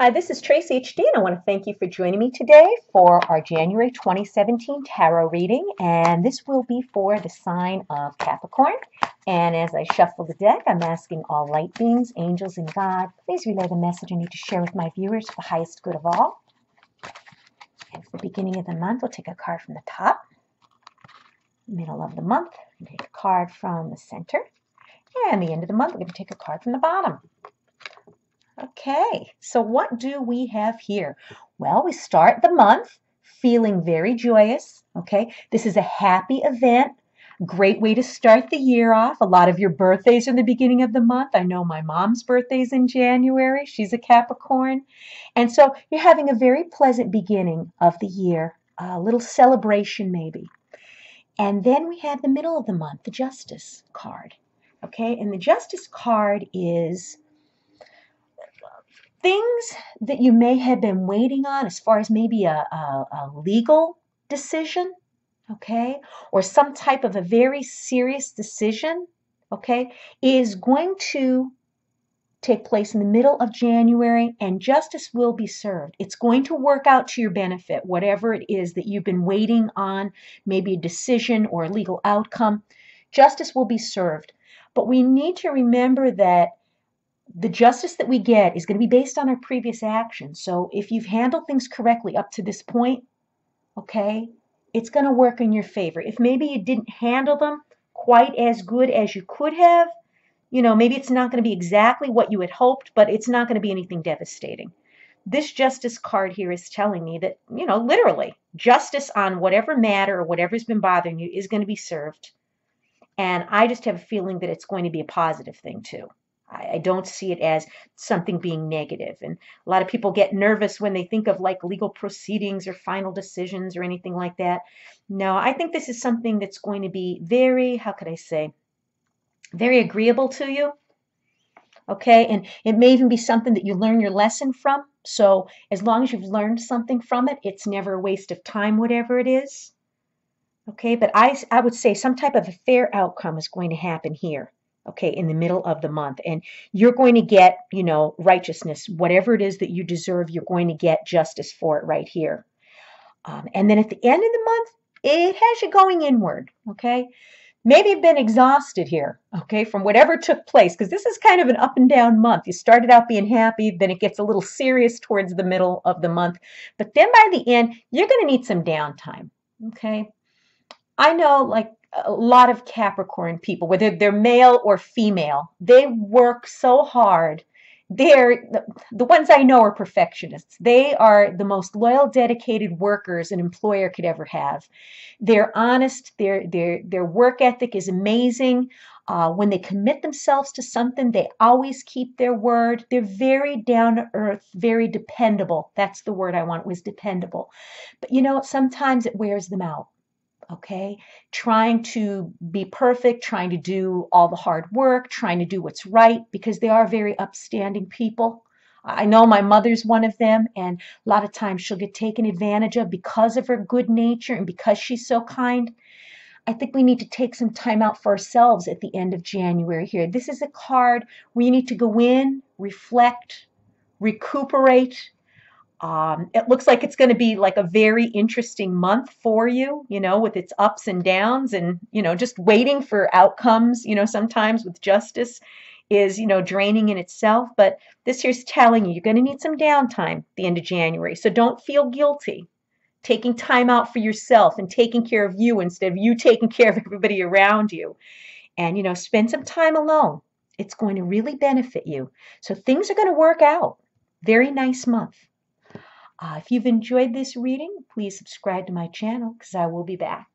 Hi, this is Tracy HD, and I want to thank you for joining me today for our January 2017 tarot reading. And this will be for the sign of Capricorn. And as I shuffle the deck, I'm asking all light beings, angels, and God, please relay the message I need to share with my viewers for the highest good of all. And for the beginning of the month, we'll take a card from the top. Middle of the month, we'll take a card from the center. And the end of the month, we're going to take a card from the bottom. Okay, so what do we have here? Well, we start the month feeling very joyous, okay? This is a happy event, great way to start the year off. A lot of your birthdays are in the beginning of the month. I know my mom's birthday's in January. She's a Capricorn. And so you're having a very pleasant beginning of the year, a little celebration maybe. And then we have the middle of the month, the Justice card, okay? And the Justice card is things that you may have been waiting on as far as maybe a legal decision, okay, or some type of a very serious decision, okay, is going to take place in the middle of January, and justice will be served. It's going to work out to your benefit, whatever it is that you've been waiting on, maybe a decision or a legal outcome. Justice will be served. But we need to remember that the justice that we get is going to be based on our previous actions. So if you've handled things correctly up to this point, okay, it's going to work in your favor. If maybe you didn't handle them quite as good as you could have, maybe it's not going to be exactly what you had hoped, but it's not going to be anything devastating. This justice card here is telling me that, literally, justice on whatever matter or whatever's been bothering you is going to be served. And I just have a feeling that it's going to be a positive thing too. I don't see it as something being negative. And a lot of people get nervous when they think of like legal proceedings or final decisions or anything like that. No, I think this is something that's going to be very, how could I say, very agreeable to you. Okay, and it may even be something that you learn your lesson from. So as long as you've learned something from it, it's never a waste of time, whatever it is. Okay, but I would say some type of a fair outcome is going to happen here. Okay, in the middle of the month. And you're going to get, righteousness. Whatever it is that you deserve, you're going to get justice for it right here. And then at the end of the month, it has you going inward. Okay, maybe you've been exhausted here, okay, from whatever took place, because this is kind of an up and down month. You started out being happy, then it gets a little serious towards the middle of the month. But then by the end, you're going to need some downtime. Okay, I know like a lot of Capricorn people, whether they're male or female, they work so hard. The ones I know are perfectionists. They are the most loyal, dedicated workers an employer could ever have. They're honest. Their work ethic is amazing. When they commit themselves to something, they always keep their word. They're very down to earth, very dependable. That's the word I want, was dependable. But sometimes it wears them out. Okay, trying to be perfect, trying to do all the hard work, trying to do what's right, because they are very upstanding people. I know my mother's one of them, and a lot of times she'll get taken advantage of because of her good nature and because she's so kind. I think we need to take some time out for ourselves at the end of January here. This is a card where you need to go in, reflect, recuperate. It looks like it's going to be like a very interesting month for you, with its ups and downs and, just waiting for outcomes, sometimes with justice is, draining in itself. But this here's telling you, you're going to need some downtime at the end of January. So don't feel guilty. Taking time out for yourself and taking care of you instead of you taking care of everybody around you. And, spend some time alone. It's going to really benefit you. So things are going to work out. Very nice month. If you've enjoyed this reading, please subscribe to my channel because I will be back.